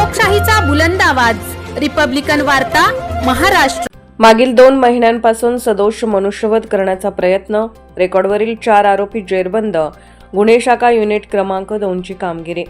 लोकशाहीचा बुलंद आवाज, रिपब्लिकन वार्ता, महाराष्ट्र। मागील 2 महिन्यांपासून सदोष मनुष्यवध करण्याचा प्रयत्न, रेकॉर्डवरील 4 आरोपी जेरबंद, गुन्हे शाखा युनिट क्रमांक 2 ची कामगिरी।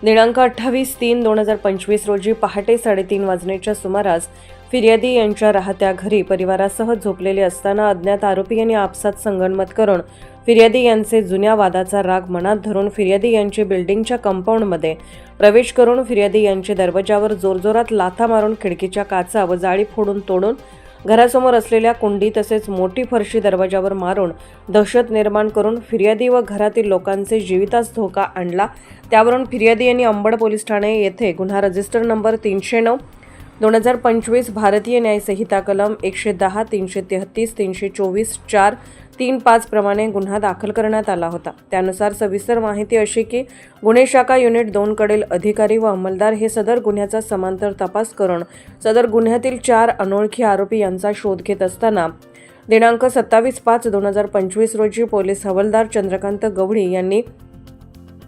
दिनांक 28/3/2025 रोजी पहाटे 3:30 वाजण्याच्या सुमारास फिर्यादी यांच्या राहत्या घरी परिवारासह झोपलेले असताना अज्ञात आरोपी यांनी आपसात संगनमत करून फिर्यादी यांचे जुन्या वादाचा राग मनात धरून फिर्यादी यांचे बिल्डिंगच्या कंपाऊंडमध्ये प्रवेश करून फिर्यादी यांच्या दरवाजावर जोरजोरात लाथा मारून खिडकीच्या काचा व जाळी फोडून तोडून घरासमोर असलेल्या कुंडी तसेच मोठी फरशी दरवाजावर मारून दहशत निर्माण करून फिर्यादी व घरातील लोकांचे जीवितास धोका आणला। त्यावरून फिर्यादी यांनी अंबड पोलीस ठाणे येथे गुन्हा रजिस्टर नंबर 309/2025 भारतीय न्याय संहिता कलम 110, 333, 324, 4, 3-5 प्रमाणे गुन्हा दाखल करण्यात आला होता। त्यानुसार सविस्तर माहिती अशी की गुन्हे शाखा युनिट 2 कडील अधिकारी व अंमलदार हे सदर गुन्ह्याचा समांतर तपास करून सदर गुन्ह्यातील 4 अनोळखी आरोपी यांचा शोध घेत असताना दिनांक 27/5/2025 रोजी पोलीस हवालदार चंद्रकांत गवळी यांनी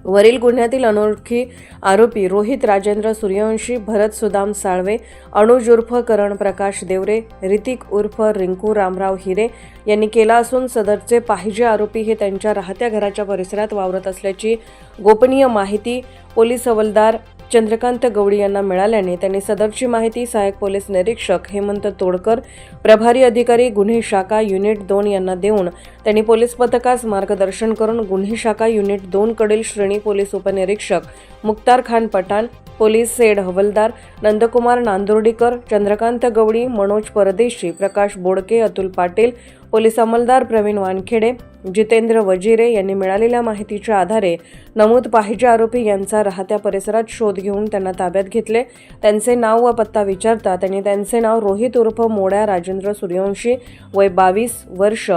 वरील गुन्ह्यातील अनोळखी आरोपी रोहित राजेंद्र सूर्यवंशी, भरत सुदाम साळवे, अनुज उर्फ करण प्रकाश देवरे, ऋतिक उर्फ रिंकू रामराव हिरे यांनी केला असून सदरचे पाहिजे आरोपी हे त्यांच्या राहत्या घराच्या परिसरात वावरत असल्याची गोपनीय माहिती पोलीस हवालदार चंद्रकांत गवळी यांना मिळाल्याने त्यांनी सदरची माहिती सहाय्यक पोलीस निरीक्षक हेमंत तोडकर, प्रभारी अधिकारी गुन्हे शाखा युनिट 2 यांना देऊन त्यांनी पोलीस पथकास मार्गदर्शन करून गुन्हे शाखा युनिट 2 कडील श्रेणी पोलीस उपनिरीक्षक मुख्तार खान पठाण, पोलीस हेड हवालदार नंदकुमार नांदुर्डीकर, चंद्रकांत गवळी, मनोज परदेशी, प्रकाश बोडके, अतुल पाटील, पोलीस अंमलदार प्रवीण वानखेडे, जितेंद्र वजिरे यांनी मिळालेल्या माहितीच्या आधारे नमूद पाहिजे आरोपी यांचा राहत्या परिसरात शोध घेऊन त्यांना ताब्यात घेतले। त्यांचे नाव व पत्ता विचारता त्यांनी त्यांचे नाव रोहित उर्फ मोड्या राजेंद्र सूर्यवंशी, वय 22 वर्ष,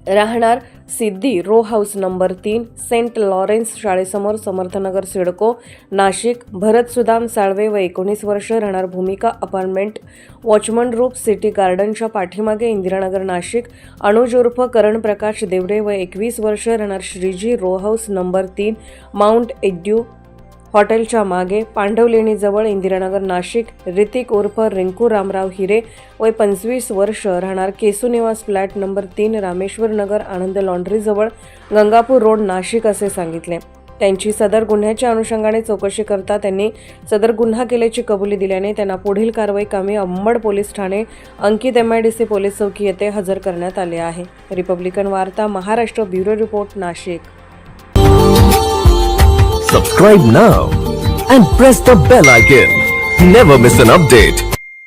राहणार Siddhi row house number 3, Saint Lawrence शाळेसमोर, समर्थनगर, सिडको, नाशिक, भरत सुदाम साळवे व 19 वर्ष, राहणार भूमिका अपार्टमेंट, वॉचमन रूप, सिटी गार्डनच्या पाठीमागे, इंदिरानगर, नाशिक, अनुज उर्फ करण प्रकाश देवरे व 21 वर्ष, राहणार Shriji row house number 3, mount एड्यू हॉटेलच्या मागे, पांडवलेणीजवळ, इंदिरानगर, नाशिक, ऋतिक उर्फ रिंकू रामराव हिरे वय 25 वर्ष, राहणार केसू निवास फ्लॅट नंबर 3, रामेश्वर नगर, आनंद लॉन्ड्रीजवळ, गंगापूर रोड, नाशिक असे सांगितले। त्यांची सदर गुन्ह्याच्या अनुषंगाने चौकशी करता त्यांनी सदर गुन्हा केल्याची कबुली दिल्याने त्यांना पुढील कारवाई कामी अंबड पोलीस ठाणे अंकित MIDC पोलीस चौकी येथे हजर करण्यात आले आहे। रिपब्लिकन वार्ता, Maharashtra, bureau report, Nashik. Subscribe now and press the bell icon. Never miss an update.